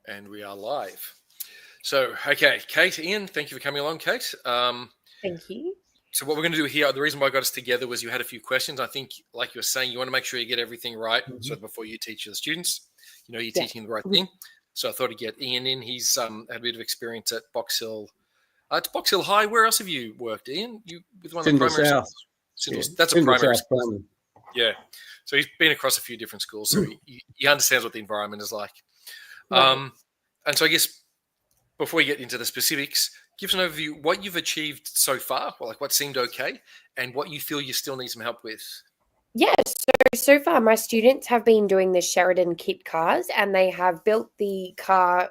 And we are live. So, okay, Kate, Ian, thank you for coming along, Kate. Thank you. So what we're going to do here, the reason why I got us together was you had a few questions. I think, like you were saying, you want to make sure you get everything right. So before you teach the students, you know, you're teaching the right thing. So I thought I'd get Ian in. He's had a bit of experience at Box Hill. It's Box Hill High. Where else have you worked, Ian? You with one of the primary South. schools? Yeah. That's a primary South school. Yeah. So he's been across a few different schools, so he understands what the environment is like. Right. And so I guess before we get into the specifics, give us an overview what you've achieved so far, well, like what seemed okay, and what you feel you still need some help with. Yes, so far my students have been doing the Sheridan kit cars, and they have built the car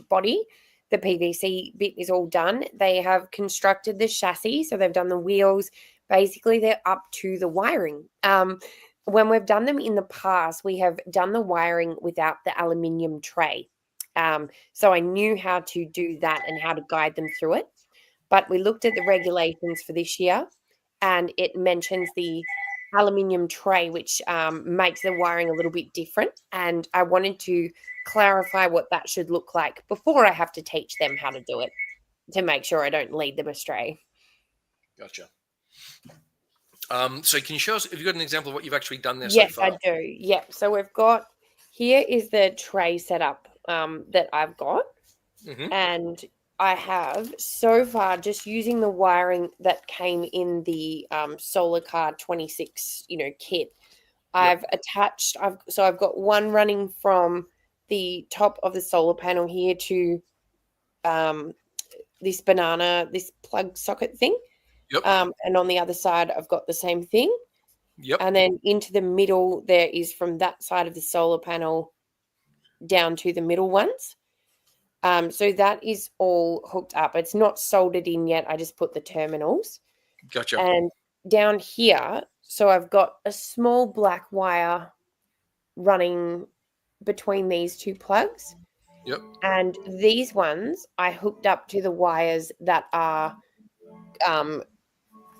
body. The PVC bit is all done. They have constructed the chassis, so they've done the wheels. Basically, they're up to the wiring. When we've done them in the past, we have done the wiring without the aluminium tray. So I knew how to do that and how to guide them through it. But we looked at the regulations for this year, and it mentions the aluminium tray, which makes the wiring a little bit different. And I wanted to clarify what that should look like before I have to teach them how to do it, to make sure I don't lead them astray. Gotcha. So can you show us, have you got an example of what you've actually done there yes, so far? Yes, I do. Yeah. So we've got, here is the tray setup that I've got. And I have so far just using the wiring that came in the Solar Car 26, kit. I've attached, I've got one running from the top of the solar panel here to this plug socket thing. And on the other side, I've got the same thing. And then into the middle, there is from that side of the solar panel down to the middle ones. So that is all hooked up. It's not soldered in yet. I just put the terminals. Gotcha. And down here, so I've got a small black wire running between these two plugs. And these ones I hooked up to the wires that are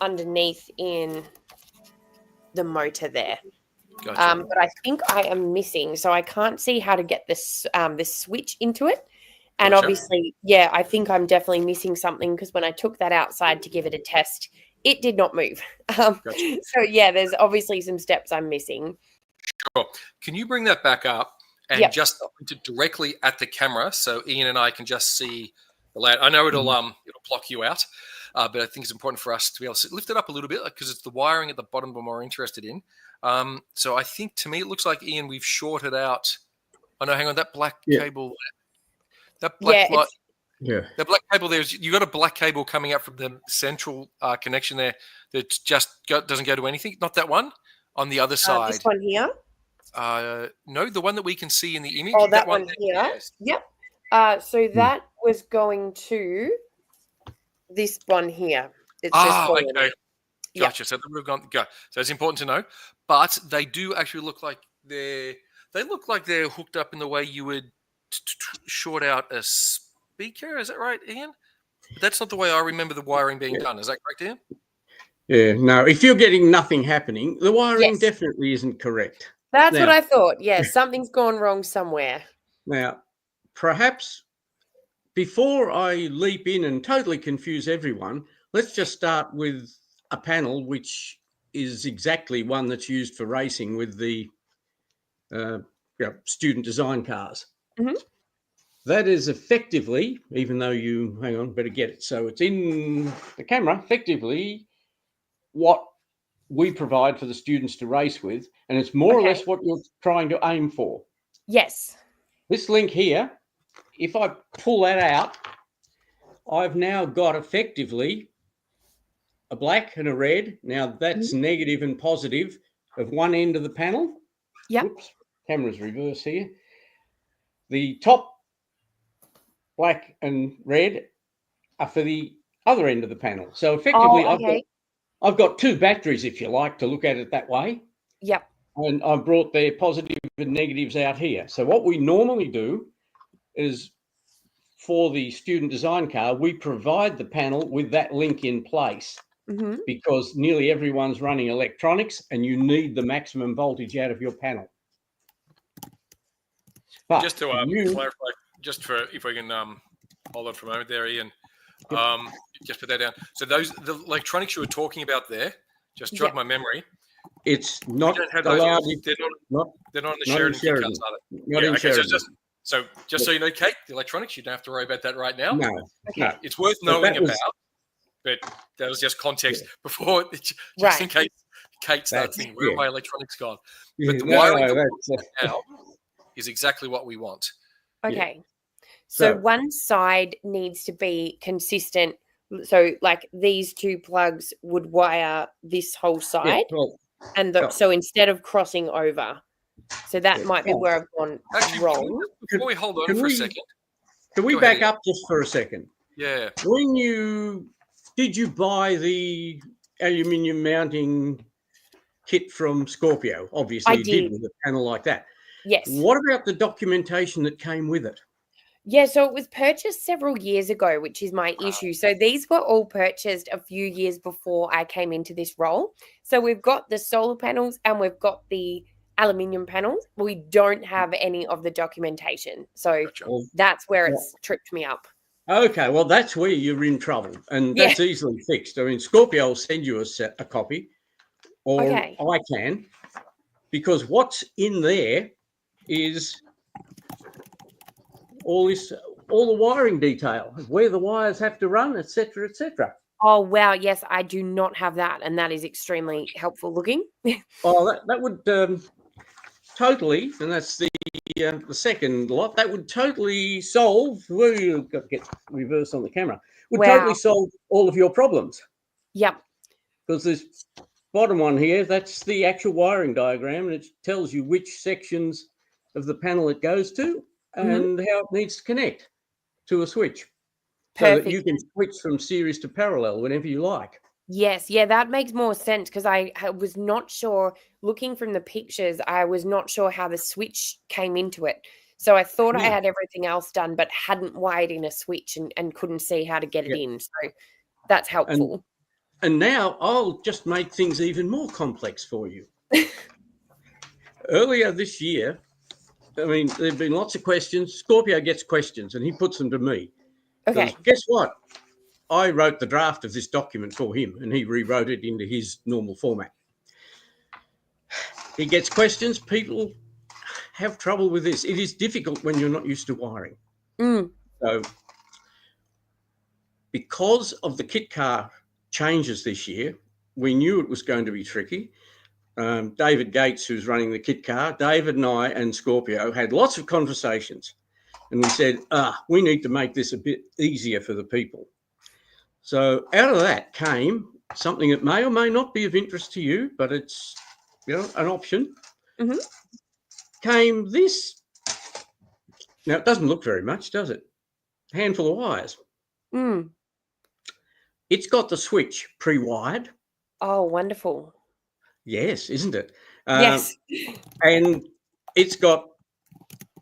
underneath in the motor there. Gotcha. But I think I am missing, so I can't see how to get this switch into it. And obviously, I think I'm definitely missing something because when I took that outside to give it a test, it did not move. So, there's obviously some steps I'm missing. Sure. Can you bring that back up and just point it directly at the camera so Ian and I can just see the layout? I know it'll block you out, but I think it's important for us to be able to lift it up a little bit because it's the wiring at the bottom we're more interested in. So I think to me it looks like, Ian, we've shorted out. Oh, no, hang on, that black cable. That black light, the black cable there, you've got a black cable coming up from the central connection there that just doesn't go to anything. Not that one, on the other side. This one here? No, the one that we can see in the image. Oh, that one here? Yes. So that was going to this one here. It's just okay. Gotcha. So we've gone. So it's important to know, but they do actually look like they're hooked up in the way you would short out a speaker. Is that right, Ian? But that's not the way I remember the wiring being done. Is that correct, Ian? Yeah. No. If you're getting nothing happening, the wiring definitely isn't correct. That's what I thought. Yes, something's gone wrong somewhere. Now, perhaps before I leap in and totally confuse everyone, let's just start with a panel which is exactly one that's used for racing with the student design cars. That is effectively, even though better get it. So it's in the camera, effectively what we provide for the students to race with. And it's more or less what you're trying to aim for. Yes. This link here, if I pull that out, I've now got effectively a black and a red. Now that's negative and positive of one end of the panel. Oops, camera's reverse here. The top black and red are for the other end of the panel. So effectively, I've got two batteries, if you like, to look at it that way. And I've brought their positive and negatives out here. So what we normally do is for the student design car, we provide the panel with that link in place because nearly everyone's running electronics and you need the maximum voltage out of your panel. But just to clarify, just for, if we can hold on for a moment there, Ian. Just put that down. So the electronics you were talking about there, just jog my memory. It's not allowed. They're not in the Sheridan kit cards, are they? Not in Sheridan. So so you know, Kate, the electronics, you don't have to worry about that right now. No. It's worth knowing about, but that was just context before, just in case Kate starts thinking, where have my electronics gone? But the wiring now is exactly what we want. Okay. So one side needs to be consistent. So like these two plugs would wire this whole side. So instead of crossing over. So that might be where I've gone wrong. Before we hold on for a second. Can we back up just for a second? Yeah. Did you buy the aluminium mounting kit from Scorpio? Obviously you did with a panel like that. Yes. What about the documentation that came with it? Yeah, so it was purchased several years ago, which is my issue. So these were all purchased a few years before I came into this role. So we've got the solar panels and we've got the aluminium panels. We don't have any of the documentation. So that's where it's tripped me up. Okay, well, that's where you're in trouble. And that's easily fixed. I mean, Scorpio will send you a copy, or I can, because what's in there is all the wiring detail, where the wires have to run, etc., etc. Oh, wow. Yes, I do not have that. And that is extremely helpful looking. That would totally, and that's the second lot, that would totally solve, we've got to get reverse on the camera, totally solve all of your problems. Yep. Because this bottom one here, that's the actual wiring diagram, and it tells you which sections of the panel it goes to and how it needs to connect to a switch. Perfect. So that you can switch from series to parallel whenever you like. Yes, yeah, that makes more sense because I was not sure, looking from the pictures, I was not sure how the switch came into it. So I thought I had everything else done, but hadn't wired in a switch and couldn't see how to get it in. So that's helpful. And now I'll just make things even more complex for you. Earlier this year, I mean, there have been lots of questions. Scorpio gets questions and he puts them to me. Okay. Guess what? I wrote the draft of this document for him and he rewrote it into his normal format. He gets questions. People have trouble with this. It is difficult when you're not used to wiring. So because of the kit car changes this year, we knew it was going to be tricky. David Gates, who's running the kit car, David and I and Scorpio had lots of conversations and we said, we need to make this a bit easier for the people. So out of that came something that may or may not be of interest to you, but it's an option. Came this. Now, it doesn't look very much, does it? Handful of wires. It's got the switch pre-wired. Oh, wonderful. Yes, isn't it? Yes. And it's got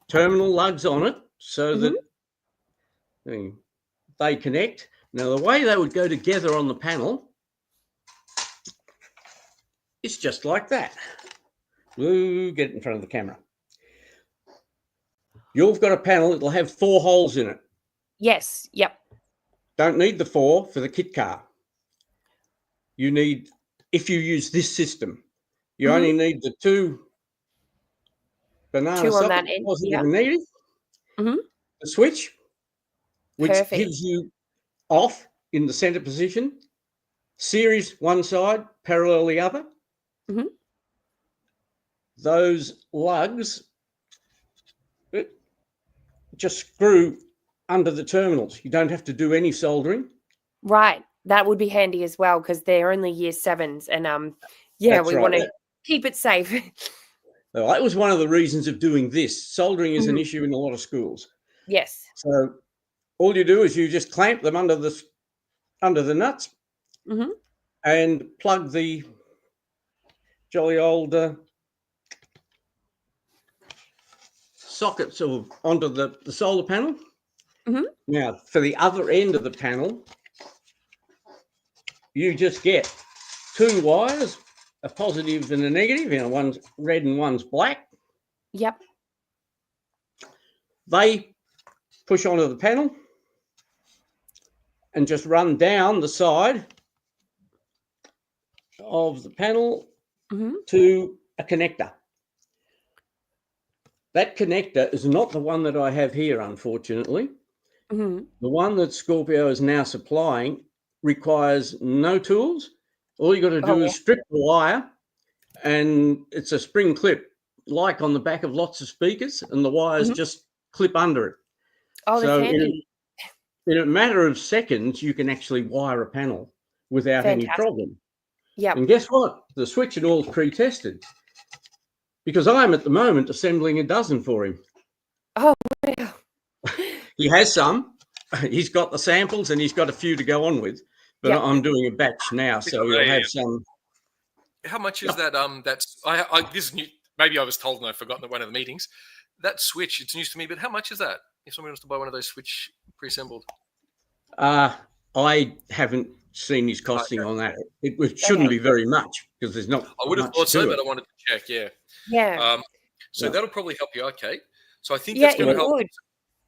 terminal lugs on it so that they connect. Now, the way they would go together on the panel is just like that. We'll get it in front of the camera. You've got a panel that will have 4 holes in it. Yes. Yep. Don't need the 4 for the kit car. You need, if you use this system, you only need the 2 banana sockets, positive and negative, the switch, which gives you off in the center position, series one side, parallel the other. Those lugs just screw under the terminals. You don't have to do any soldering. Right. That would be handy as well because they're only year 7s and we want to keep it safe. Well, that was one of the reasons of doing this. Soldering is an issue in a lot of schools. Yes. So all you do is you just clamp them under the nuts and plug the jolly old sockets onto the solar panel. Now, for the other end of the panel, you just get 2 wires, a positive and a negative. One's red and one's black. Yep. They push onto the panel and just run down the side of the panel to a connector. That connector is not the one that I have here, unfortunately. The one that Scorpio is now supplying requires no tools. All you got to do is strip the wire, and it's a spring clip, like on the back of lots of speakers, and the wires just clip under it. Oh, so that's handy. in a matter of seconds, you can actually wire a panel without any problem. Yeah. And guess what? The switch and all's pre-tested, because I'm at the moment assembling a dozen for him. Oh, wow. He has some. He's got the samples and he's got a few to go on with. But I'm doing a batch now, so we'll have some. How much is that? That's this is new. Maybe I was told and I've forgotten at one of the meetings. That switch, it's news to me. But how much is that? If someone wants to buy one of those switch pre-assembled, I haven't seen his costing on that. It shouldn't be very much because there's not. I would have thought so, but I wanted to check. Yeah. Yeah. So that'll probably help you out, Kate. So I think that's going to help. Would.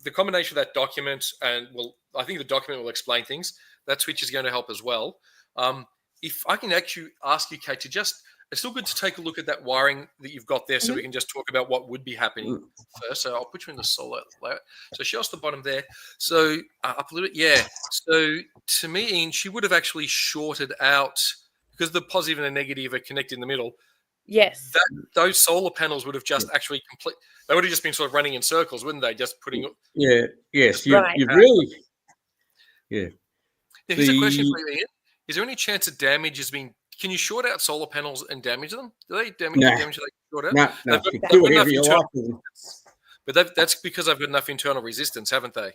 The combination of that document and I think the document will explain things. That switch is going to help as well. If I can actually ask you, Kate, it's still good to take a look at that wiring that you've got there so we can just talk about what would be happening first. So I'll put you in the solar layer. So show us the bottom there. So up a little bit. Yeah. So to me, Ian, she would have actually shorted out because the positive and the negative are connected in the middle. Yes. Those solar panels would have just actually they would have just been sort of running in circles, wouldn't they? Just putting. Yeah. Yes. You really. Yeah. Here's a question for you, Ian. Is there any chance of damage has been? Can you short out solar panels and damage them? Do they damage? No. Damage they short out? No. Do whatever you like. But that's because they've got enough internal resistance, haven't they?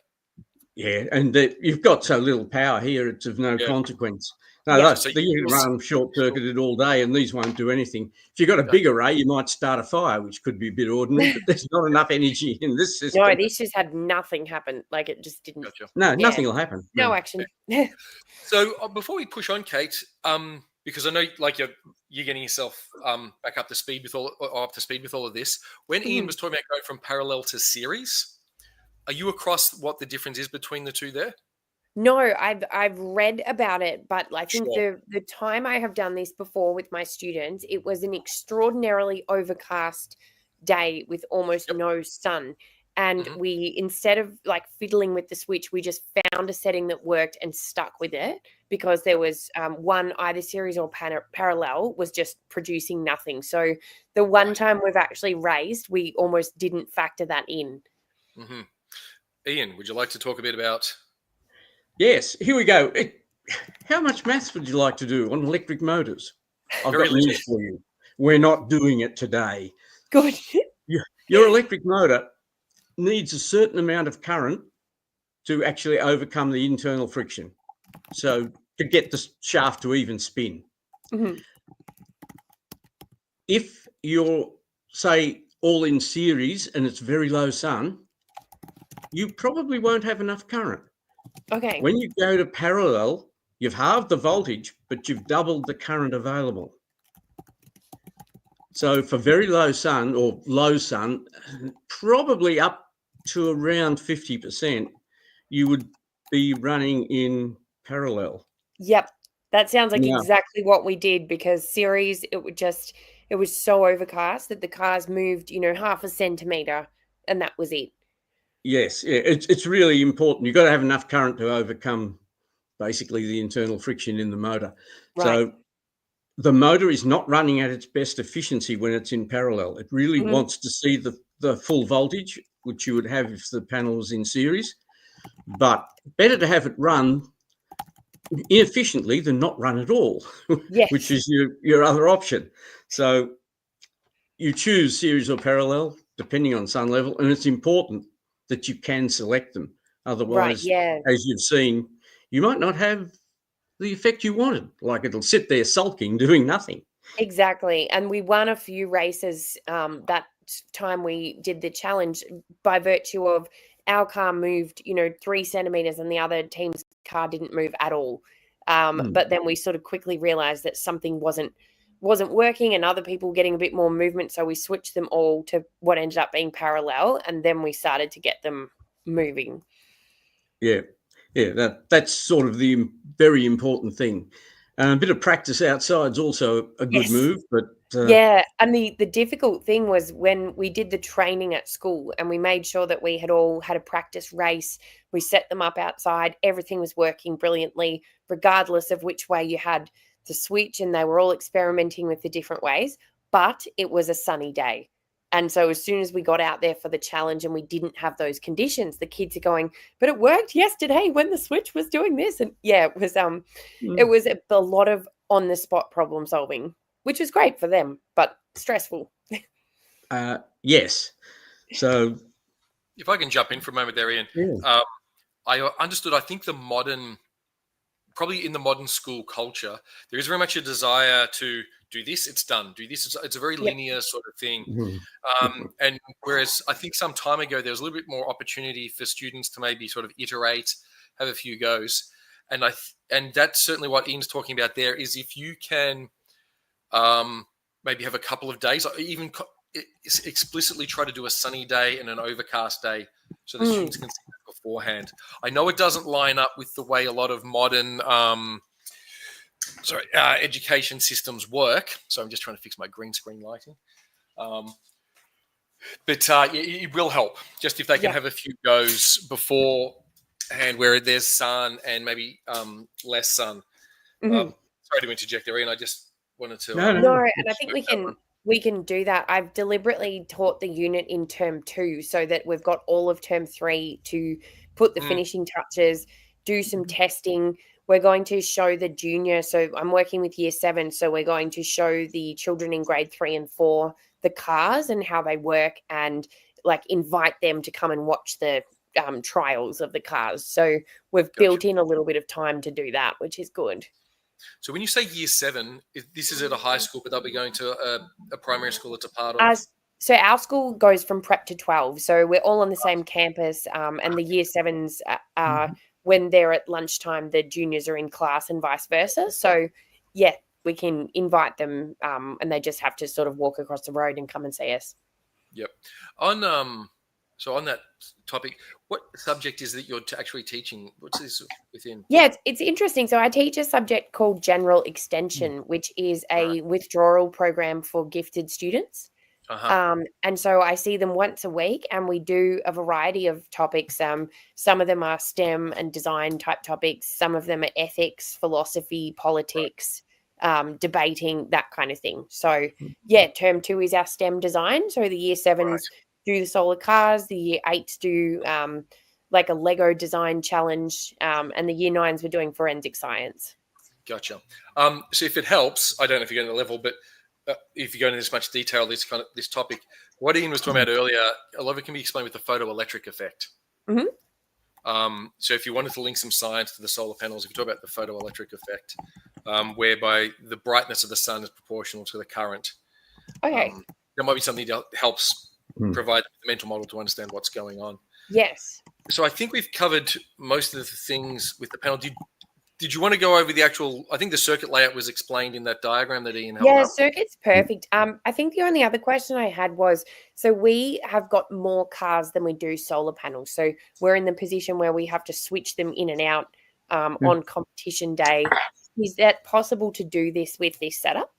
Yeah, and you've got so little power here; it's of no consequence. No, so you can run them short-circuited all day, and these won't do anything. If you've got a big array, you might start a fire, which could be a bit ordinary, but there's not enough energy in this system. No, this just had nothing happen. Like it just didn't. Gotcha. No, nothing will happen. No action. So before we push on, Kate, because I know like you're getting yourself back up to speed with all of this. When Ian was talking about going from parallel to series, are you across what the difference is between the two there? No, I've read about it, but I think the time I have done this before with my students, it was an extraordinarily overcast day with almost no sun. And we, instead of like fiddling with the switch, we just found a setting that worked and stuck with it because there was one either series or parallel was just producing nothing. So the one time we've actually raised, we almost didn't factor that in. Ian, would you like to talk a bit about? Yes, here we go. How much maths would you like to do on electric motors? I've got news for you. We're not doing it today. Good. Your electric motor needs a certain amount of current to actually overcome the internal friction. So to get the shaft to even spin. If you're, say, all in series and it's very low sun, you probably won't have enough current. Okay. When you go to parallel, you've halved the voltage, but you've doubled the current available. So for very low sun or low sun, probably up to around 50%, you would be running in parallel. Yep. That sounds like exactly what we did because series, it was so overcast that the cars moved, half a centimeter and that was it. Yes, it's really important. You've got to have enough current to overcome basically the internal friction in the motor. Right. So the motor is not running at its best efficiency when it's in parallel. It really wants to see the full voltage, which you would have if the panel was in series. But better to have it run inefficiently than not run at all, which is your other option. So you choose series or parallel, depending on sun level, and it's important that you can select them. Otherwise, as you've seen, you might not have the effect you wanted. Like it'll sit there sulking, doing nothing. Exactly. And we won a few races that time we did the challenge by virtue of our car moved, 3 centimeters and the other team's car didn't move at all. But then we sort of quickly realized that something wasn't working and other people getting a bit more movement. So we switched them all to what ended up being parallel. And then we started to get them moving. Yeah, that's sort of the very important thing. A bit of practice outside is also a good move, but yeah, and the difficult thing was when we did the training at school and we made sure that we had all had a practice race. We set them up outside. Everything was working brilliantly, regardless of which way you had to switch, and they were all experimenting with the different ways. But it was a sunny day. And so as soon as we got out there for the challenge and we didn't have those conditions, the kids are going, but it worked yesterday when the switch was doing this. And yeah, it was a lot of on the spot problem solving, which is great for them, but stressful. Yes. So if I can jump in for a moment there, Ian, I understood, I think probably in the modern school culture, there is very much a desire to do this, it's done. Do this, it's a very linear sort of thing. And whereas I think some time ago, there was a little bit more opportunity for students to maybe sort of iterate, have a few goes. And that's certainly what Ian's talking about there, is if you can maybe have a couple of days, or even explicitly try to do a sunny day and an overcast day so the students can see that beforehand. I know it doesn't line up with the way a lot of modern education systems work. So I'm just trying to fix my green screen lighting. But it will help just if they can have a few goes beforehand where there's sun and maybe less sun. Sorry to interject there, Ian. I just wanted to... No, and I think we can do that. I've deliberately taught the unit in term 2 so that we've got all of term 3 to put the finishing touches, do some testing. We're going to show the junior. So I'm working with year 7. So we're going to show the children in grade 3 and 4 the cars and how they work, and like invite them to come and watch the trials of the cars. So we've built in a little bit of time to do that, which is good. So when you say year 7, this is at a high school, but they'll be going to a primary school that's a part of... So our school goes from prep to 12. So we're all on the same campus, and the year 7s are when they're at lunchtime, the juniors are in class and vice versa. So yeah, we can invite them, and they just have to sort of walk across the road and come and see us. Yep. So on that topic, what subject is that you're actually teaching? What's this within? Yeah, it's interesting. So I teach a subject called General Extension, which is a withdrawal program for gifted students. And so I see them once a week, and we do a variety of topics. Some of them are STEM and design type topics. Some of them are ethics, philosophy, politics, debating, that kind of thing. So yeah, term 2 is our STEM design. So the year 7s do the solar cars, the year 8s do like a Lego design challenge, and the year 9s we're doing forensic science. Gotcha. So if it helps, I don't know if you're going to the level, but if you go into this much detail, this topic, what Ian was talking about earlier, a lot of it can be explained with the photoelectric effect. So if you wanted to link some science to the solar panels, if you talk about the photoelectric effect, whereby the brightness of the sun is proportional to the current, that might be something that helps provide the mental model to understand what's going on. Yes. So I think we've covered most of the things with the panel. Did you want to go over the actual, I think the circuit layout was explained in that diagram that Ian held up. Yeah, circuit's perfect. I think the only other question I had was, so we have got more cars than we do solar panels. So we're in the position where we have to switch them in and out on competition day. Is that possible to do this with this setup?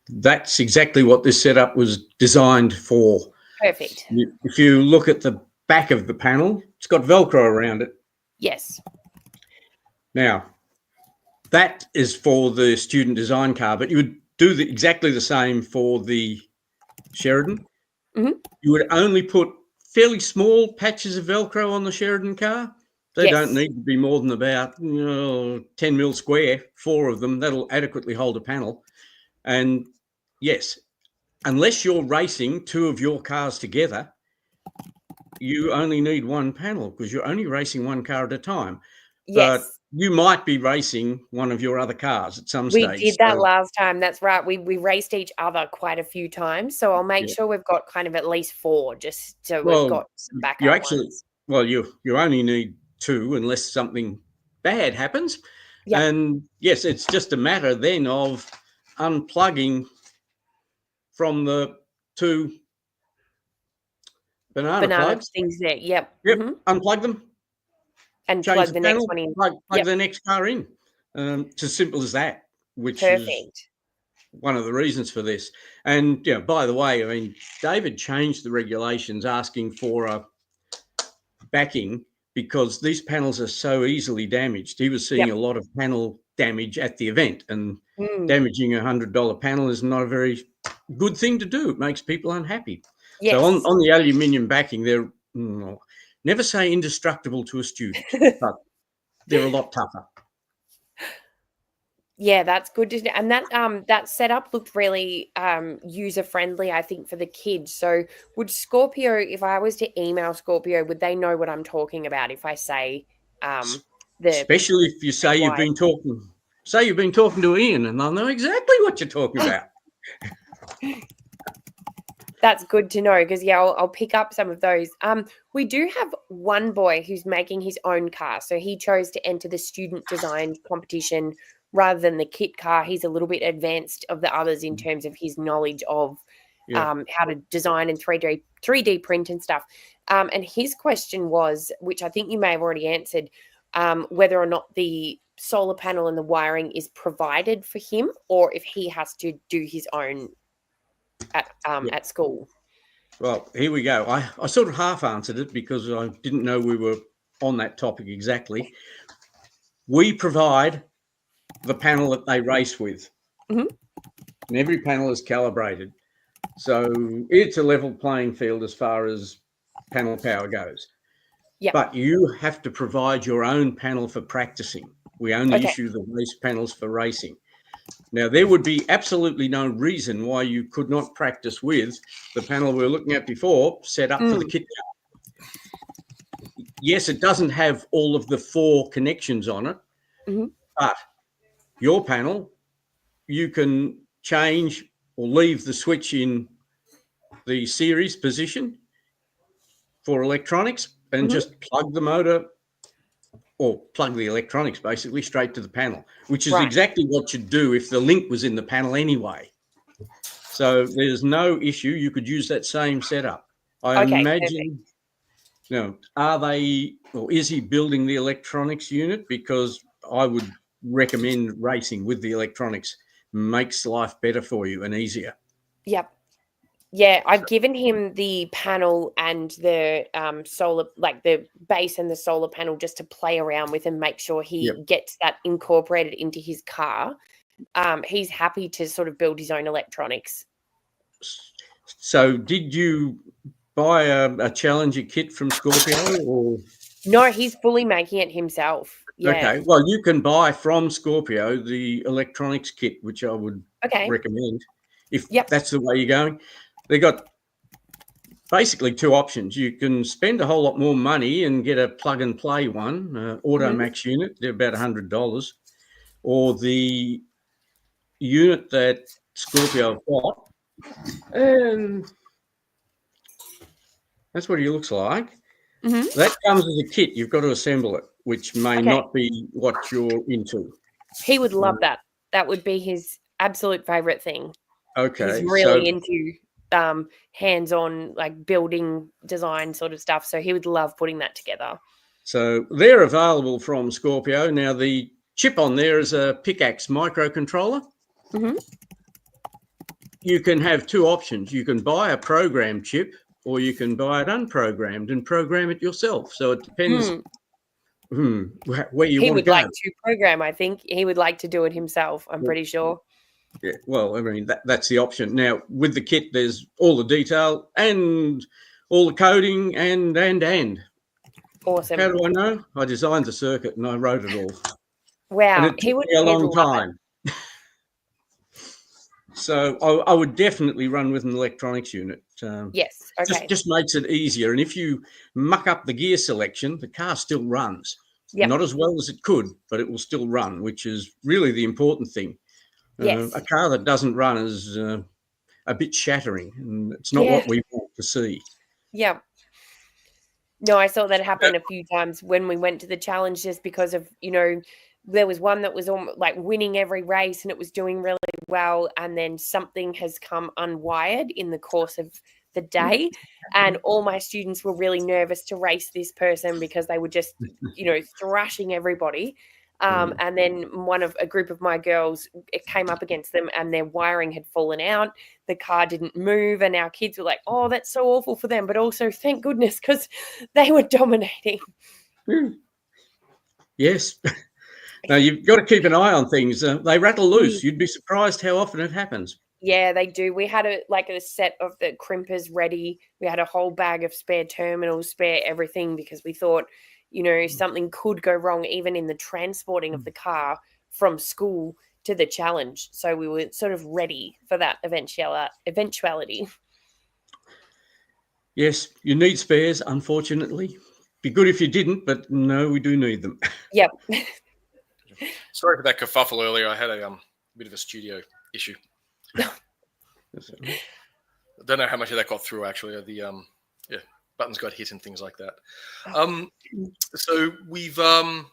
That's exactly what this setup was designed for. Perfect. If you look at the back of the panel, it's got Velcro around it. Yes. Now, that is for the student design car, but you would do exactly the same for the Sheridan. You would only put fairly small patches of Velcro on the Sheridan car. They don't need to be more than about 10 mil square, 4 of them. That'll adequately hold a panel. And yes, unless you're racing 2 of your cars together, you only need 1 panel because you're only racing 1 car at a time. Yes. But you might be racing one of your other cars at some stage. We did that last time. That's right. We raced each other quite a few times. So I'll make sure we've got kind of at least 4, just so we've got some backup ones. Well, you only need 2 unless something bad happens. Yep. And yes, it's just a matter then of unplugging from the 2 banana plugs. things there. Yep. Yep. Unplug them. And change plug the the panel, next one in. plug the next car in. It's as simple as that, which is Perfect. one of the reasons for this. And by the way, I mean, David changed the regulations asking for a backing because these panels are so easily damaged. He was seeing a lot of panel damage at the event, and damaging $100 panel is not a very good thing to do. It makes people unhappy. Yes. So on the aluminium backing, they're never say indestructible to a student, but they're a lot tougher. Yeah, that's good to know. And that setup looked really user friendly, I think, for the kids. So would Scorpio, if I was to email Scorpio, would they know what I'm talking about if I say especially if you say you've been talking to Ian, and they'll know exactly what you're talking about. That's good to know because, I'll pick up some of those. We do have one boy who's making his own car. So he chose to enter the student design competition rather than the kit car. He's a little bit advanced of the others in terms of his knowledge of how to design and 3D print and stuff. And his question was, which I think you may have already answered, whether or not the solar panel and the wiring is provided for him or if he has to do his own at school. Well, here we go. I sort of half answered it because I didn't know we were on that topic exactly. We provide the panel that they race with, and every panel is calibrated. So it's a level playing field as far as panel power goes. But you have to provide your own panel for practicing. We only issue the race panels for racing. Now, there would be absolutely no reason why you could not practice with the panel we were looking at before, set up for the kit car. Yes, it doesn't have all of the 4 connections on it, but your panel, you can change or leave the switch in the series position for electronics and just plug the motor or plug the electronics basically straight to the panel, which is exactly what you'd do if the link was in the panel anyway. So there's no issue. You could use that same setup. I imagine, are they, or is he building the electronics unit? Because I would recommend racing with the electronics. Makes life better for you and easier. Yep. Yeah, I've given him the panel and the solar, like the base and the solar panel, just to play around with and make sure he gets that incorporated into his car. He's happy to sort of build his own electronics. So did you buy a Challenger kit from Scorpio? Or no, he's fully making it himself. Okay, well, you can buy from Scorpio the electronics kit, which I would recommend if that's the way you're going. They got basically 2 options. You can spend a whole lot more money and get a plug and play one, Automax unit. They're about $100, or the unit that Scorpio bought. That's what he looks like. That comes as a kit. You've got to assemble it, which may not be what you're into. He would love that. That would be his absolute favorite thing. Okay. He's really into hands-on, like building design sort of stuff. So he would love putting that together. So they're available from Scorpio. Now, the chip on there is a Pickaxe microcontroller. You can have 2 options. You can buy a program chip, or you can buy it unprogrammed and program it yourself. So it depends where you want to go. He would like to program, I think. He would like to do it himself, I'm pretty sure. Yeah, well, I mean, that's the option. Now, with the kit, there's all the detail and all the coding and. Awesome. How do I know? I designed the circuit and I wrote it all. Wow. And it took me a long time. So I would definitely run with an electronics unit. Yes. Okay. Just makes it easier. And if you muck up the gear selection, the car still runs. Not as well as it could, but it will still run, which is really the important thing. A car that doesn't run is a bit shattering, and it's not what we want to see. Yeah. No, I saw that happen a few times when we went to the challenge, just because of, there was one that was almost like winning every race and it was doing really well, and then something has come unwired in the course of the day. And all my students were really nervous to race this person because they were just, thrashing everybody. And then a group of my girls, it came up against them and their wiring had fallen out. The car didn't move. And our kids were like, oh, that's so awful for them. But also, thank goodness, because they were dominating. Yes. Now, you've got to keep an eye on things. They rattle loose. You'd be surprised how often it happens. Yeah, they do. We had a set of the crimpers ready. We had a whole bag of spare terminals, spare everything, because we thought, something could go wrong even in the transporting of the car from school to the challenge. So we were sort of ready for that eventuality. Yes, you need spares, unfortunately. Be good if you didn't, but no, we do need them. Yep. Sorry for that kerfuffle earlier. I had a bit of a studio issue. I don't know how much of that got through, actually. The buttons got hit and things like that. So we've gone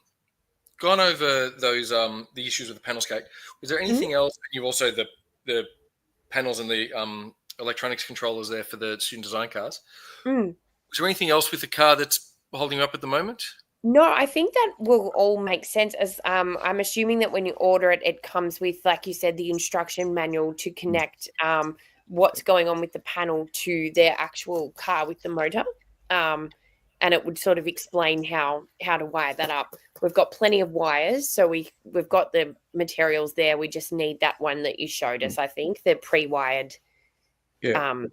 over those the issues with the panels, Kate. Was there anything else? You've also the panels and the electronics controllers there for the student design cars. Was there anything else with the car that's holding you up at the moment? No, I think that will all make sense, as I'm assuming that when you order it, it comes with, like you said, the instruction manual to connect what's going on with the panel to their actual car with the motor. And it would sort of explain how to wire that up. We've got plenty of wires, so we've got the materials there. We just need that one that you showed us, I think, the pre-wired one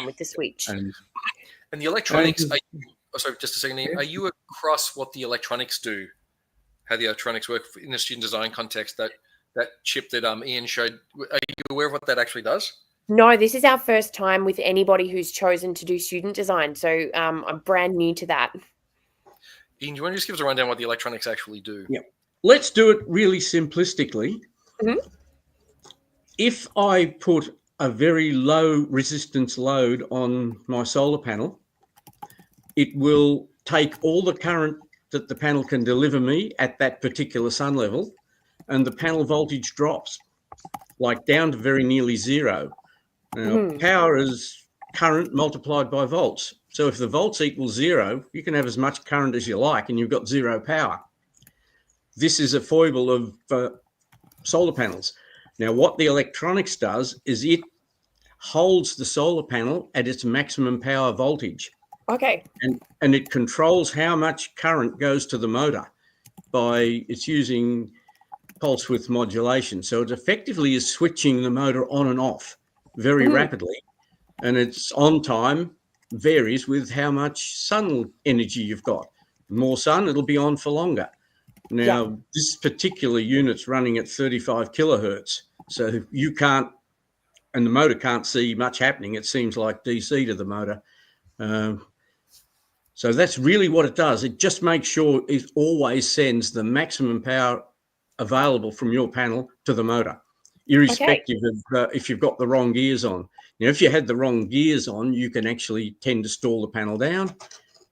with the switch. And the electronics... sorry, just a second here. Are you across what the electronics do? How the electronics work in the student design context? That chip that Ian showed. Are you aware of what that actually does? No, this is our first time with anybody who's chosen to do student design. So I'm brand new to that. Ian, do you want to just give us a rundown what the electronics actually do? Yeah. Let's do it really simplistically. If I put a very low resistance load on my solar panel, it will take all the current that the panel can deliver me at that particular sun level, and the panel voltage drops like down to very nearly zero. Now, power is current multiplied by volts. So if the volts equals zero, you can have as much current as you like and you've got zero power. This is a foible of solar panels. Now, what the electronics does is it holds the solar panel at its maximum power voltage. Okay. And it controls how much current goes to the motor by it's using pulse width modulation. So it effectively is switching the motor on and off very rapidly. And its on time varies with how much sun energy you've got. More sun, it'll be on for longer. Now, this particular unit's running at 35 kilohertz. So you can't, and the motor can't see much happening. It seems like DC to the motor. So that's really what it does. It just makes sure it always sends the maximum power available from your panel to the motor, irrespective of if you've got the wrong gears on. Now, if you had the wrong gears on, you can actually tend to stall the panel down.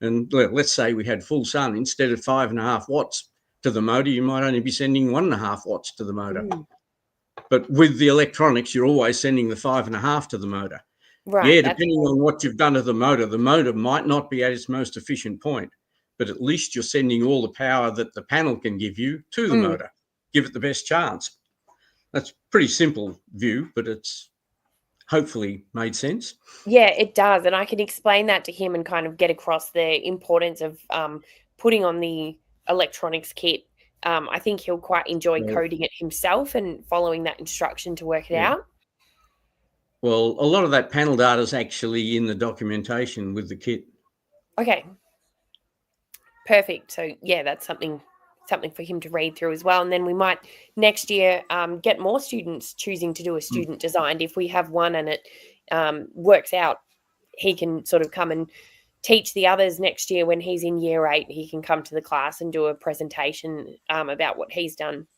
And let's say we had full sun. Instead of 5.5 watts to the motor, you might only be sending 1.5 watts to the motor. But with the electronics, you're always sending the 5.5 to the motor. Right. Yeah, depending on what you've done to the motor might not be at its most efficient point, but at least you're sending all the power that the panel can give you to the motor. Give it the best chance. That's a pretty simple view, but it's hopefully made sense. Yeah, it does. And I can explain that to him and kind of get across the importance of putting on the electronics kit. I think he'll quite enjoy coding it himself and following that instruction to work it out. Well, a lot of that panel data is actually in the documentation with the kit. Okay. Perfect. So, yeah, that's something for him to read through as well. And then we might next year get more students choosing to do a student designed. If we have one and it works out, he can sort of come and teach the others next year when he's in year 8. He can come to the class and do a presentation about what he's done.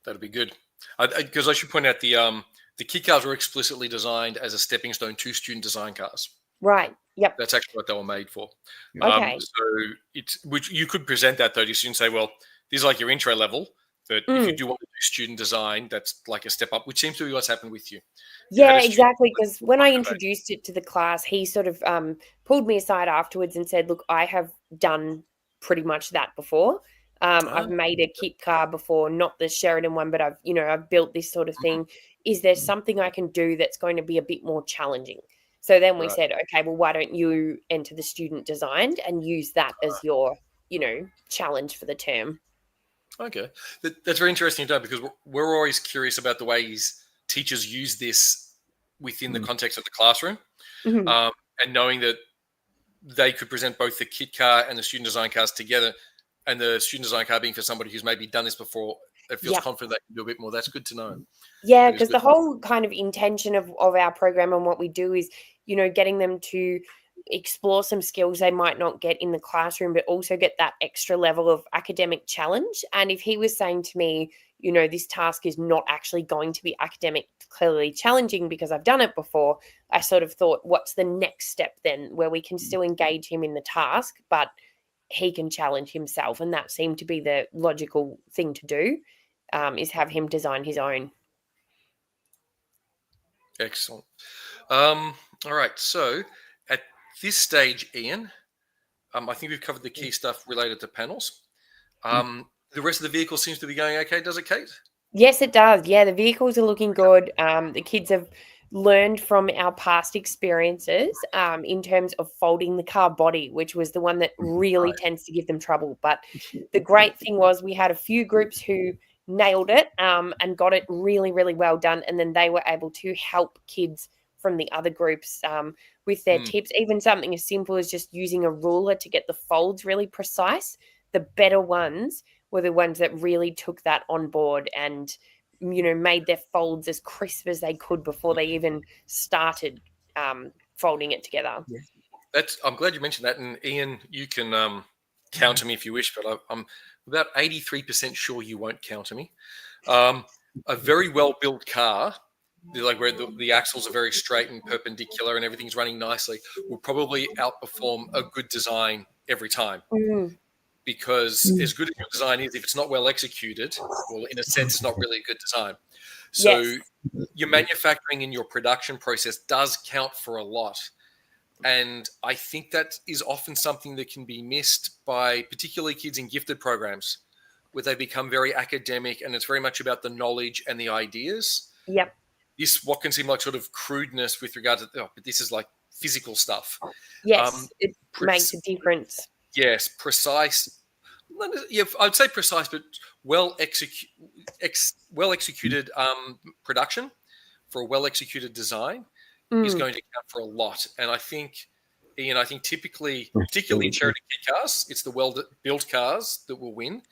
That'd be good. Because I should point out the kit cars were explicitly designed as a stepping stone to student design cars. Right. Yep. That's actually what they were made for. Okay. So which you could present that though to students, say, well, these are like your intro level. That if you do want to do student design, that's like a step up, which seems to be what's happened with you. Yeah, exactly. Because when I introduced it to the class, he sort of pulled me aside afterwards and said, look, I have done pretty much that before. I've made a kit car before, not the Sheridan one, but I've built this sort of thing. Is there something I can do that's going to be a bit more challenging? So then we said, okay, well, why don't you enter the student design and use that as your, challenge for the term? Okay. That's very interesting to know, because we're always curious about the ways teachers use this within the context of the classroom, and knowing that they could present both the kit car and the student design cars together, and the student design car being for somebody who's maybe done this before, that feels confident they can do a bit more. That's good to know. Yeah, because the whole kind of intention of our program and what we do is, getting them to explore some skills they might not get in the classroom, but also get that extra level of academic challenge. And if he was saying to me, this task is not actually going to be academically challenging because I've done it before, I sort of thought, what's the next step then where we can still engage him in the task, but he can challenge himself? And that seemed to be the logical thing to do, is have him design his own. Excellent. All right. So at this stage, Ian, I think we've covered the key stuff related to panels. The rest of the vehicle seems to be going okay, does it, Kate? Yes, it does. Yeah, the vehicles are looking good. The kids have learned from our past experiences in terms of folding the car body, which was the one that really tends to give them trouble. But the great thing was we had a few groups who nailed it and got it really, really well done. And then they were able to help kids from the other groups with their tips. Even something as simple as just using a ruler to get the folds really precise. The better ones were the ones that really took that on board and, made their folds as crisp as they could before they even started folding it together. I'm glad you mentioned that. And Ian, you can counter me if you wish, but I'm about 83% sure you won't counter me. A very well-built car, like where the axles are very straight and perpendicular and everything's running nicely, will probably outperform a good design every time. Because as good as your design is, if it's not well executed, well, in a sense, it's not really a good design. So your manufacturing and your production process does count for a lot. And I think that is often something that can be missed by particularly kids in gifted programs, where they become very academic and it's very much about the knowledge and the ideas. Yep. This, what can seem like sort of crudeness with regard to, but this is like physical stuff. Yes, it makes a difference. Yes, precise. Yeah, I'd say precise, but well executed production for a well executed design is going to count for a lot. And I think, Ian, typically, particularly in Sheridan kit cars, it's the well-built cars that will win.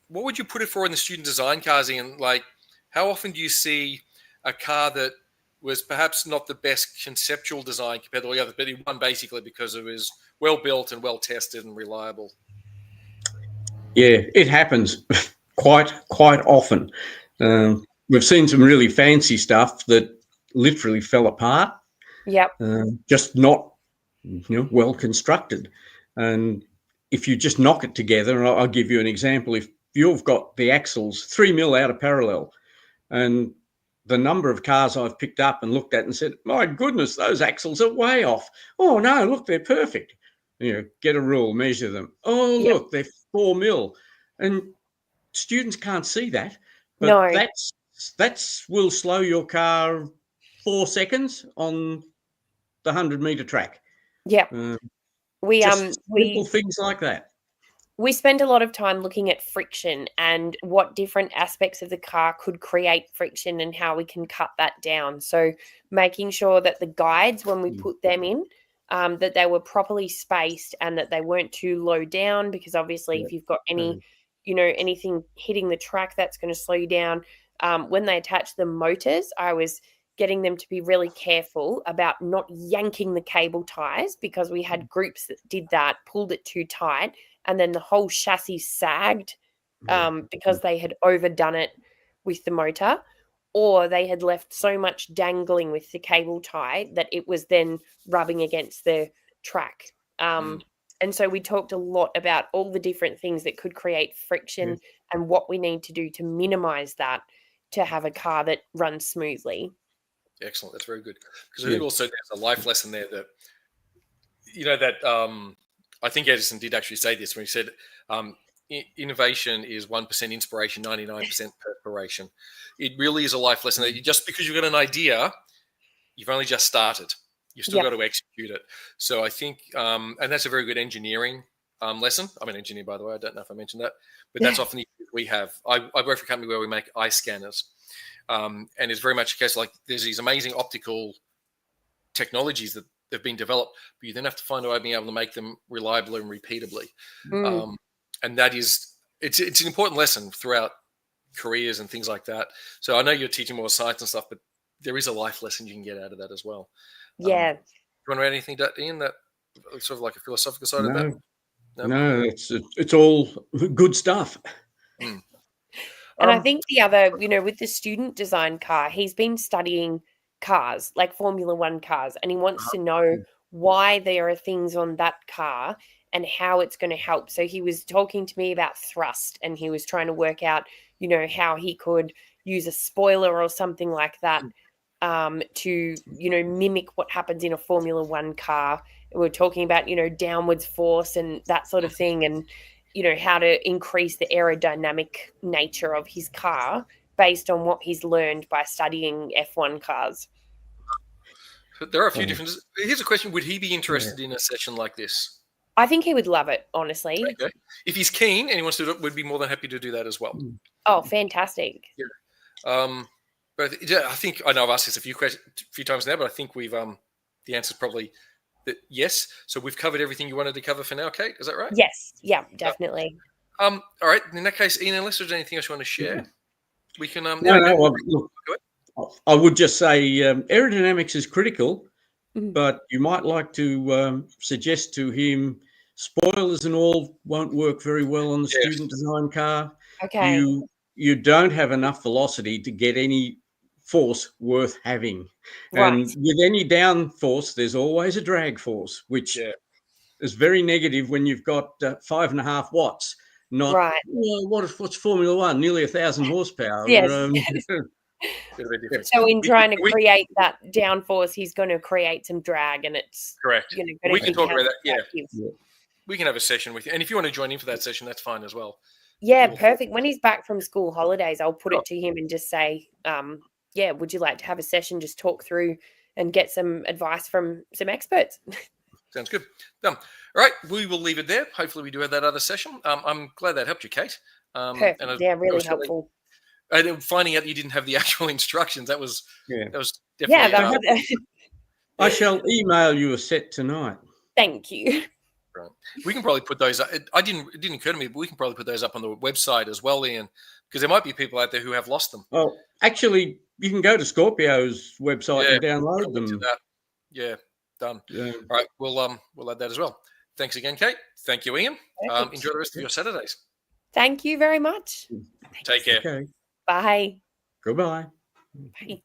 What would you put it for in the student design cars, Ian? Like, how often do you see a car that was perhaps not the best conceptual design compared to the other, but it won basically because it was well-built and well-tested and reliable? Yeah, it happens quite often. We've seen some really fancy stuff that literally fell apart. Yep. Just not, well constructed. And if you just knock it together, and I'll give you an example. If you've got the axles 3 mil out of parallel, and the number of cars I've picked up and looked at and said, my goodness, those axles are way off. Oh no, look, they're perfect. Get a rule, measure them. Oh, look, they're 4 mil. And students can't see that. But that's will slow your car 4 seconds on the 100-meter track. Yep. Simple things like that. We spend a lot of time looking at friction and what different aspects of the car could create friction and how we can cut that down. So making sure that the guides, when we put them in, that they were properly spaced and that they weren't too low down, because obviously if you've got anything hitting the track, that's going to slow you down. When they attach the motors, I was getting them to be really careful about not yanking the cable ties, because we had groups that did that, pulled it too tight, and then the whole chassis sagged because they had overdone it with the motor, or they had left so much dangling with the cable tie that it was then rubbing against the track. And so we talked a lot about all the different things that could create friction and what we need to do to minimize that to have a car that runs smoothly. Excellent. That's very good. Because I think also there's a life lesson there that, that I think Edison did actually say this when he said, innovation is 1% inspiration, 99% perspiration. It really is a life lesson that just because you've got an idea, you've only just started. You've still got to execute it. So I think, and that's a very good engineering lesson. I'm an engineer, by the way. I don't know if I mentioned that, but that's often the issue we have. I work for a company where we make eye scanners. And it's very much a case like there's these amazing optical technologies that have been developed, but you then have to find a way of being able to make them reliably and repeatably. And that is, it's an important lesson throughout careers and things like that. So I know you're teaching more science and stuff, but there is a life lesson you can get out of that as well. Yeah. Do you want to add anything to that, Ian, that sort of like a philosophical side of that? No, it's all good stuff. And I think the other, with the student design car, he's been studying cars, like Formula One cars, and he wants to know why there are things on that car and how it's going to help. So he was talking to me about thrust, and he was trying to work out, how he could use a spoiler or something like that to, mimic what happens in a Formula One car. And we're talking about, downwards force and that sort of thing, and how to increase the aerodynamic nature of his car based on what he's learned by studying F1 cars. There are a few differences. Here's a question. Would he be interested in a session like this? I think he would love it, honestly. Okay. If he's keen and he wants to do it, we'd be more than happy to do that as well. Oh, fantastic. Yeah. But I think, I know I've asked this a few times now, but I think we've, the answer is probably that yes. So we've covered everything you wanted to cover for now, Kate. Is that right? Yes. Yeah, definitely. All right. In that case, Ian, unless there's anything else you want to share, we can. Look, I would just say aerodynamics is critical, but you might like to suggest to him spoilers and all won't work very well on the student design car. Okay. You don't have enough velocity to get any force worth having. Right. And with any down force, there's always a drag force, which is very negative when you've got 5.5 watts. Not what's Formula One? Nearly 1,000 horsepower. Yes. So in trying to create that downforce, he's going to create some drag, and it's correct. We can talk about that. Yeah. We can have a session with you, and if you want to join in for that session, that's fine as well. Yeah, perfect. When he's back from school holidays, I'll put it to him and just say, would you like to have a session, just talk through and get some advice from some experts? Sounds good. All right, we will leave it there. Hopefully we do have that other session. I'm glad that helped you, Kate. Perfect. Really helpful. And finding out that you didn't have the actual instructions, that was definitely... I shall email you a set tonight. Thank you. Right. We can probably put those up. It didn't occur to me, but we can probably put those up on the website as well, Ian, because there might be people out there who have lost them. Oh, actually, you can go to Scorpio's website and download them. Yeah, done. Yeah. All right, we'll add that as well. Thanks again, Kate. Thank you, Ian. Enjoy the rest of your Saturdays. Thank you very much. Take care. Okay. Bye. Goodbye. Bye.